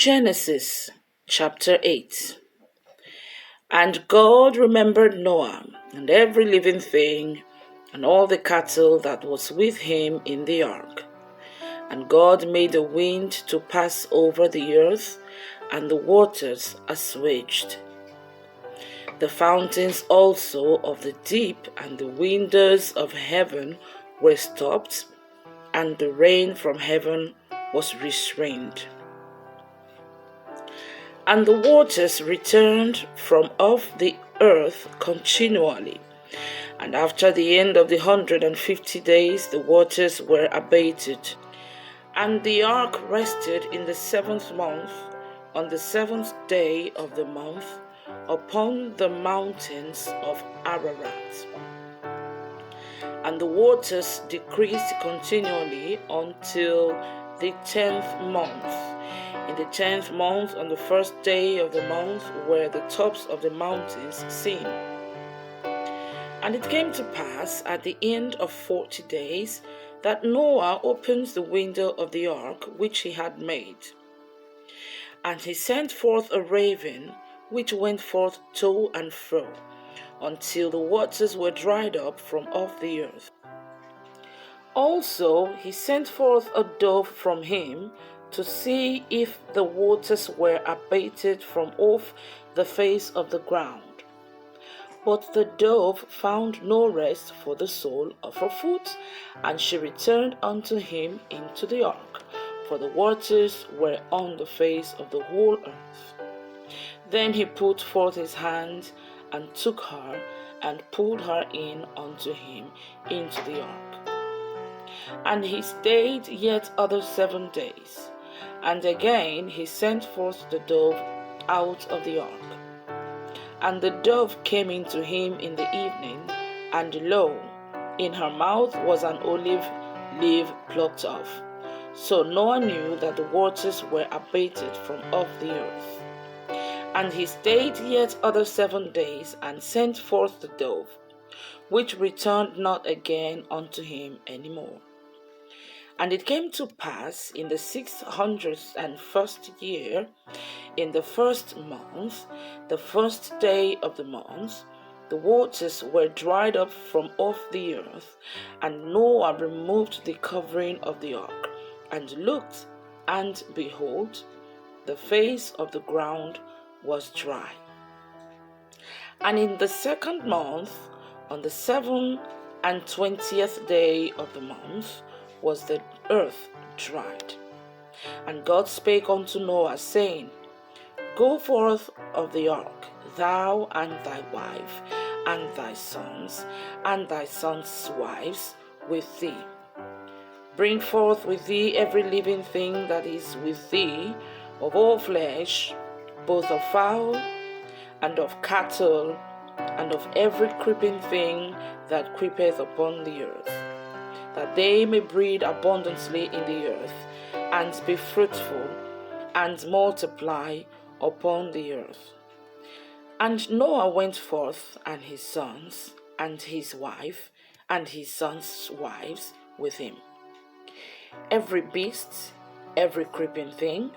Genesis chapter 8. And God remembered Noah and every living thing and all the cattle that was with him in the ark. And God made a wind to pass over the earth, and the waters assuaged. The fountains also of the deep and the windows of heaven were stopped, and the rain from heaven was restrained. And the waters returned from off the earth continually. And after the end of the 150 days, the waters were abated. And the ark rested in the 7th month, on the 7th day of the month, upon the mountains of Ararat. And the waters decreased continually until the 10th month. In the 10th month, on the 1st day of the month, were the tops of the mountains seen. And it came to pass at the end of 40 days that Noah opened the window of the ark which he had made. And he sent forth a raven, which went forth to and fro, until the waters were dried up from off the earth. Also he sent forth a dove from him, to see if the waters were abated from off the face of the ground. But the dove found no rest for the sole of her foot, and she returned unto him into the ark, for the waters were on the face of the whole earth. Then he put forth his hand, and took her, and pulled her in unto him into the ark. And he stayed yet other 7 days. And again he sent forth the dove out of the ark. And the dove came into him in the evening, and lo, in her mouth was an olive leaf plucked off. So Noah knew that the waters were abated from off the earth. And he stayed yet other 7 days, and sent forth the dove, which returned not again unto him any more. And it came to pass in the 601st year, in the 1st month, the 1st day of the month, the waters were dried up from off the earth, and Noah removed the covering of the ark, and looked, and behold, the face of the ground was dry. And in the 2nd month, on the 27th day of the month, was the earth dried. And God spake unto Noah, saying, Go forth of the ark, thou and thy wife, and thy sons, and thy sons' wives with thee. Bring forth with thee every living thing that is with thee, of all flesh, both of fowl, and of cattle, and of every creeping thing that creepeth upon the earth, that they may breed abundantly in the earth, and be fruitful, and multiply upon the earth. And Noah went forth, and his sons, and his wife, and his sons' wives with him. Every beast, every creeping thing,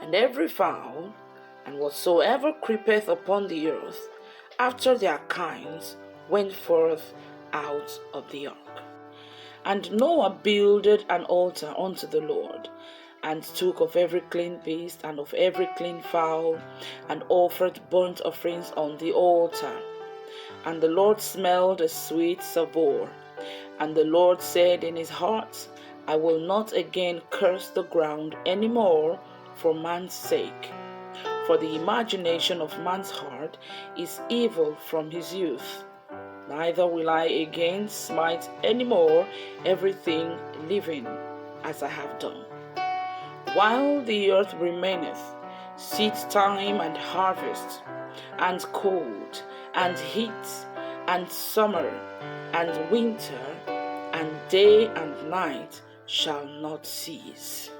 and every fowl, and whatsoever creepeth upon the earth, after their kinds, went forth out of the ark. And Noah builded an altar unto the Lord, and took of every clean beast and of every clean fowl, and offered burnt offerings on the altar. And the Lord smelled a sweet savour. And the Lord said in his heart, I will not again curse the ground any more for man's sake. For the imagination of man's heart is evil from his youth. Neither will I again smite any more everything living as I have done. While the earth remaineth, seed time and harvest, and cold, and heat, and summer, and winter, and day and night shall not cease.